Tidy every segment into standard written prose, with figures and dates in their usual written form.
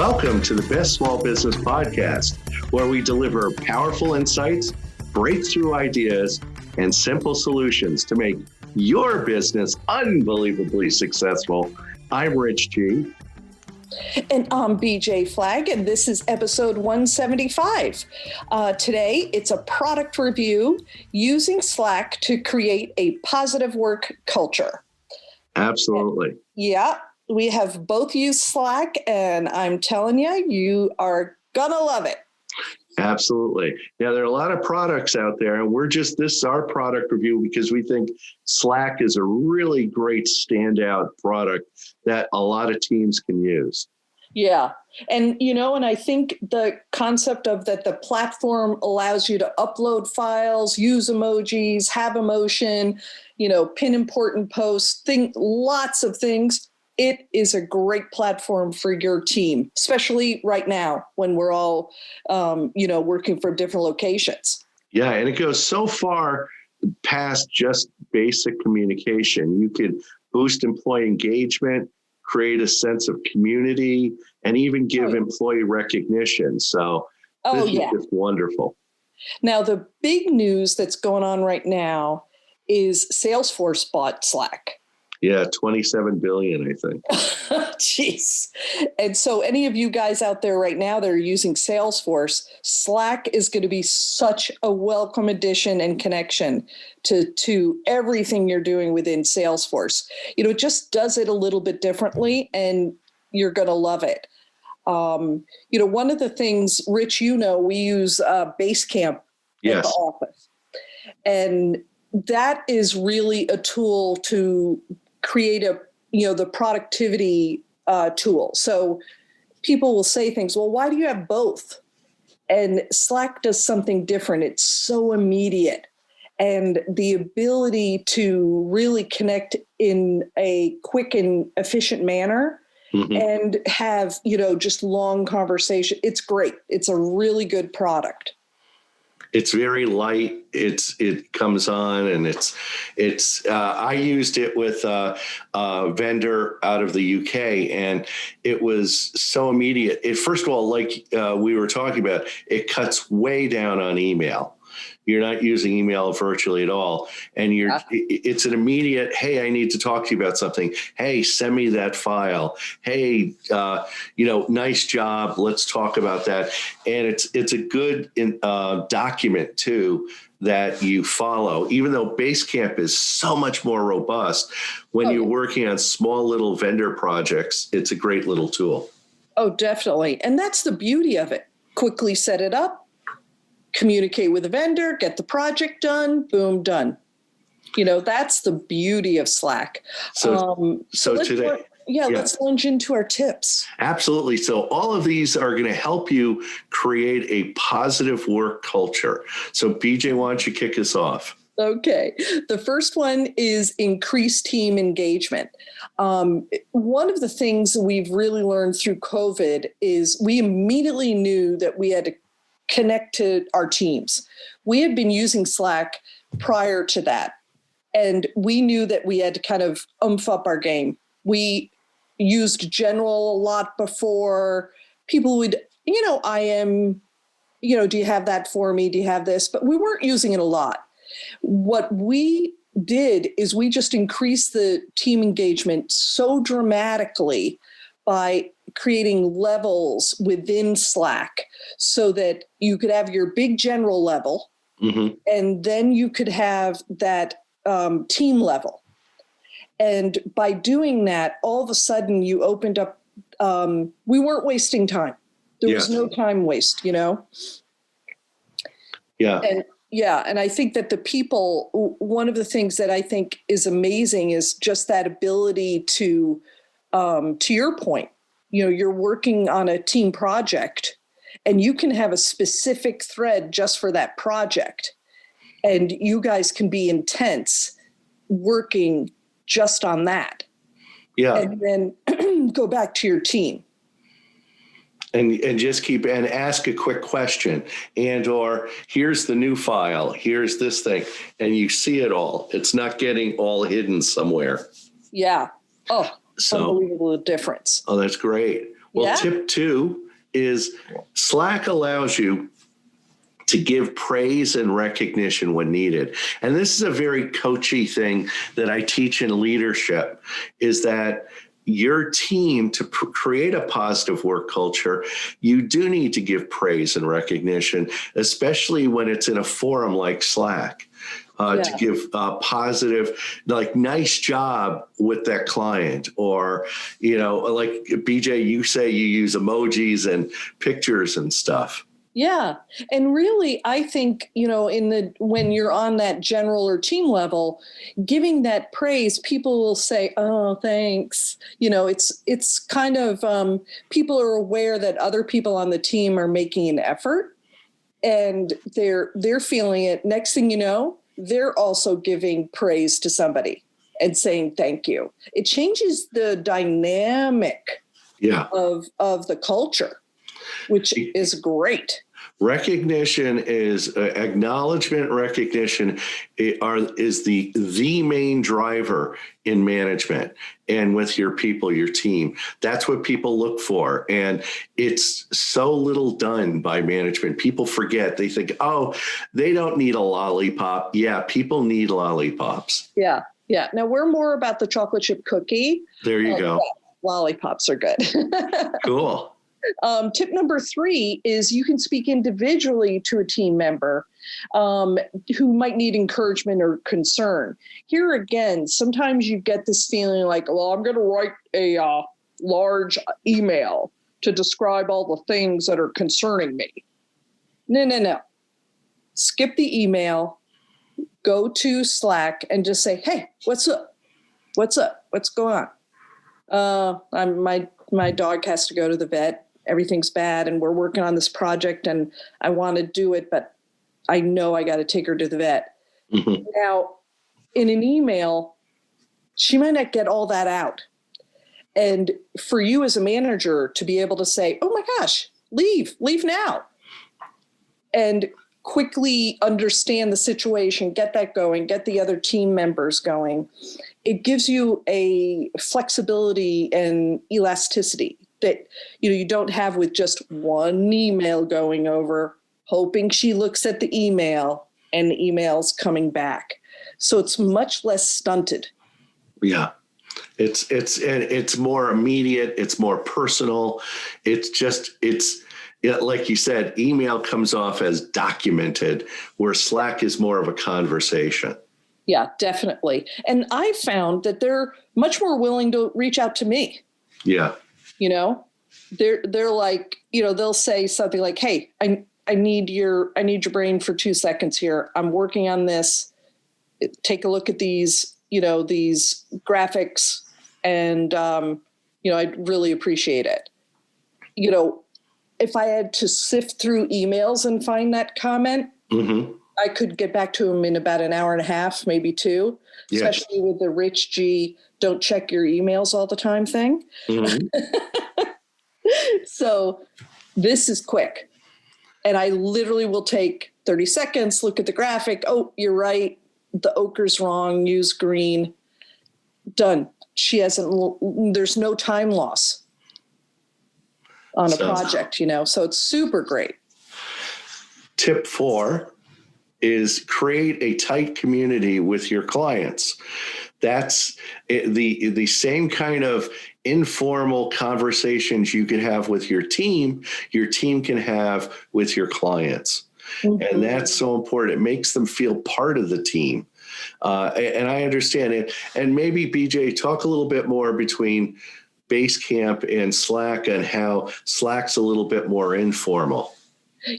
Welcome to the Best Small Business Podcast, where we deliver powerful insights, breakthrough ideas, and simple solutions to make your business unbelievably successful. I'm Rich G. And I'm BJ Flagg, and this is episode 175. Today, it's a product review using Slack to create a positive work culture. Absolutely. Yeah, we have both used Slack, and I'm telling you, you are going to love it. Absolutely. Yeah, there are a lot of products out there, and this is our product review because we think Slack is a really great standout product that a lot of teams can use. Yeah. And, and I think the concept of that the platform allows you to upload files, use emojis, have emotion, pin important posts, lots of things. It is a great platform for your team, especially right now when we're all, working from different locations. Yeah, and it goes so far past just basic communication. You could boost employee engagement, create a sense of community, and even give employee recognition. So this is just wonderful. Now, the big news that's going on right now is Salesforce bought Slack. Yeah, 27 billion, I think. Jeez. And so any of you guys out there right now that are using Salesforce, Slack is going to be such a welcome addition and connection to everything you're doing within Salesforce. It just does it a little bit differently, and you're going to love it. One of the things, Rich, we use Basecamp at the office. And that is really a tool to create the productivity tool. So people will say things, well, why do you have both? And Slack does something different. It's so immediate. And the ability to really connect in a quick and efficient manner and have, just long conversation. It's great. It's a really good product. It's very light. It comes on, and it's. I used it with a vendor out of the UK, and it was so immediate. First of all, like we were talking about, it cuts way down on email. You're not using email virtually at all. And it's an immediate, hey, I need to talk to you about something. Hey, send me that file. Hey, nice job. Let's talk about that. And it's a good document too that you follow, even though Basecamp is so much more robust. When you're working on small little vendor projects, it's a great little tool. Oh, definitely. And that's the beauty of it. Quickly set it up. Communicate with the vendor, get the project done, boom, done. That's the beauty of Slack. So today, let's launch into our tips. Absolutely. So all of these are going to help you create a positive work culture. So BJ, why don't you kick us off? Okay. The first one is increase team engagement. One of the things we've really learned through COVID is we immediately knew that we had to connect to our teams. We had been using Slack prior to that, and we knew that we had to kind of oomph up our game. We used general a lot before. People would, do you have that for me? Do you have this? But we weren't using it a lot. What we did is we just increased the team engagement so dramatically by creating levels within Slack so that you could have your big general level, and then you could have that team level. And by doing that, all of a sudden you opened up, we weren't wasting time. There was no time waste, Yeah. And I think that the people, one of the things that I think is amazing is just that ability to your point, you're working on a team project and you can have a specific thread just for that project. And you guys can be intense working just on that. Yeah. And then go back to your team. And just and ask a quick question, or here's the new file, here's this thing, and you see it all. It's not getting all hidden somewhere. Yeah. Oh, unbelievable difference. Oh, that's great. Well, Yeah. tip 2 is Slack allows you to give praise and recognition when needed. And this is a very coachy thing that I teach in leadership, is that your team, to create a positive work culture, you do need to give praise and recognition, especially when it's in a forum like Slack. To give positive, like, nice job with that client, or, like BJ, you say you use emojis and pictures and stuff. Yeah. And really, I think, when you're on that general or team level, giving that praise, people will say, oh, thanks. It's kind of, people are aware that other people on the team are making an effort, and they're feeling it. Next thing you know, they're also giving praise to somebody and saying thank you. It changes the dynamic of the culture, which is great. Recognition is acknowledgement. Recognition is the main driver in management, and with your people, your team. That's what people look for, and it's so little done by management. People forget. They think, oh, they don't need a lollipop. Yeah, people need lollipops. Yeah. Now we're more about the chocolate chip cookie. There you go. Lollipops are good. Cool. Tip number 3 is you can speak individually to a team member who might need encouragement or concern. Here again, sometimes you get this feeling like, well, I'm going to write a large email to describe all the things that are concerning me. No. Skip the email, go to Slack and just say, hey, what's up? What's up? What's going on? My dog has to go to the vet. Everything's bad, and we're working on this project, and I want to do it, but I know I got to take her to the vet. Mm-hmm. Now, in an email, she might not get all that out. And for you as a manager to be able to say, oh my gosh, leave now. And quickly understand the situation, get that going, get the other team members going. It gives you a flexibility and elasticity that you don't have with just one email going over, hoping she looks at the email and the email's coming back. So it's much less stunted. Yeah. It's more immediate. It's more personal. It's like you said, email comes off as documented, where Slack is more of a conversation. Yeah, definitely. And I found that they're much more willing to reach out to me. Yeah. They're like, they'll say something like, hey, I need your brain for 2 seconds here. I'm working on this. Take a look at these graphics, and I'd really appreciate it. If I had to sift through emails and find that comment, mm-hmm. I could get back to him in about an hour and a half, maybe 2, especially with the Rich G, don't check your emails all the time thing. Mm-hmm. So this is quick. And I literally will take 30 seconds, look at the graphic. Oh, you're right. The ochre's wrong. Use green. Done. There's no time loss on a project, so it's super great. Tip 4 is create a tight community with your clients. That's the same kind of informal conversations you can have with your team can have with your clients. Mm-hmm. And that's so important. It makes them feel part of the team. And I understand it. And maybe, BJ, talk a little bit more between Basecamp and Slack, and how Slack's a little bit more informal.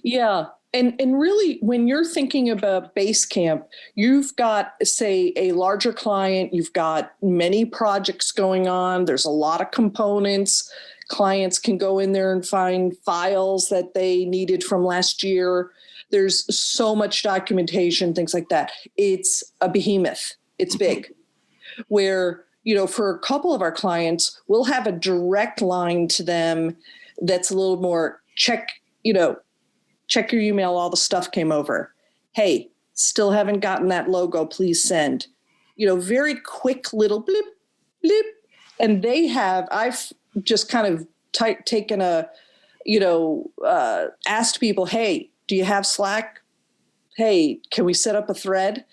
Yeah. And really, when you're thinking about Basecamp, you've got, say, a larger client, you've got many projects going on, there's a lot of components. Clients can go in there and find files that they needed from last year. There's so much documentation, things like that. It's a behemoth. It's big. Where, for a couple of our clients, we'll have a direct line to them that's a little more check your email, all the stuff came over. Hey, still haven't gotten that logo, please send. Very quick little blip, blip. And I've just kind of taken asked people, hey, do you have Slack? Hey, can we set up a thread?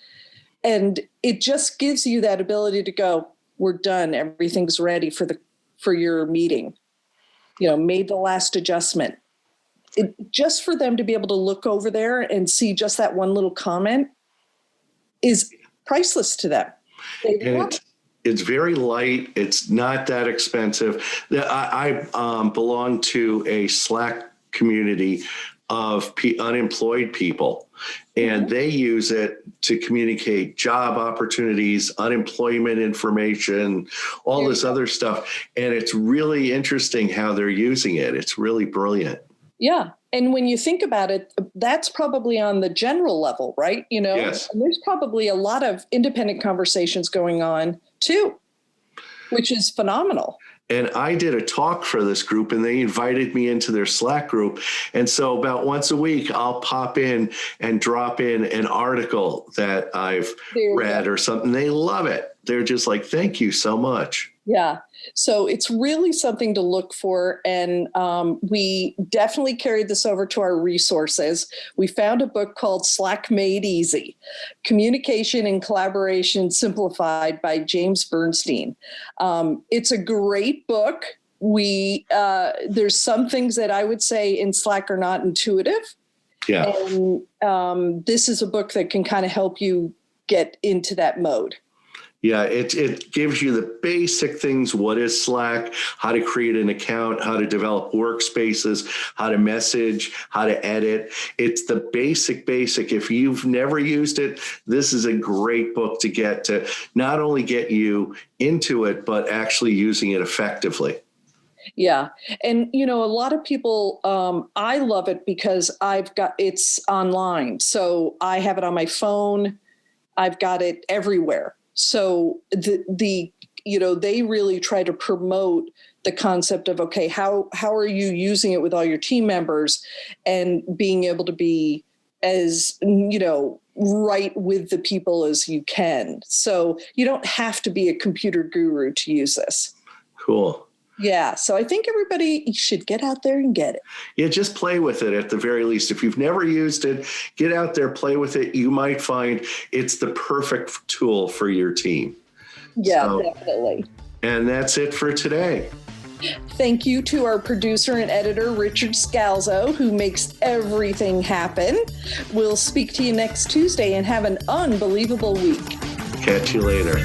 And it just gives you that ability to go, we're done. Everything's ready for your meeting. Made the last adjustment. Just for them to be able to look over there and see just that one little comment is priceless to them. And it's very light. It's not that expensive. I belong to a Slack community of unemployed people, and they use it to communicate job opportunities, unemployment information, all this other stuff. And it's really interesting how they're using it. It's really brilliant. Yeah. And when you think about it, that's probably on the general level, right? Yes. And there's probably a lot of independent conversations going on too, which is phenomenal. And I did a talk for this group, and they invited me into their Slack group. And so about once a week, I'll pop in and drop in an article that I've read or something. They love it. They're just like, thank you so much. Yeah. So it's really something to look for. And we definitely carried this over to our resources. We found a book called Slack Made Easy, Communication and Collaboration Simplified by James Bernstein. It's a great book. There's some things that I would say in Slack are not intuitive. Yeah. And this is a book that can kind of help you get into that mode. Yeah, it gives you the basic things. What is Slack? How to create an account, how to develop workspaces, how to message, how to edit. It's the basic. If you've never used it, this is a great book to get to not only get you into it, but actually using it effectively. Yeah. And, a lot of people, I love it because it's online. So I have it on my phone. I've got it everywhere. So they really try to promote the concept of, okay, how are you using it with all your team members and being able to be as, right with the people as you can. So you don't have to be a computer guru to use this. Cool. Yeah. So I think everybody should get out there and get it. Yeah, just play with it at the very least. If you've never used it, get out there, play with it. You might find it's the perfect tool for your team. Yeah, definitely. And that's it for today. Thank you to our producer and editor, Richard Scalzo, who makes everything happen. We'll speak to you next Tuesday and have an unbelievable week. Catch you later.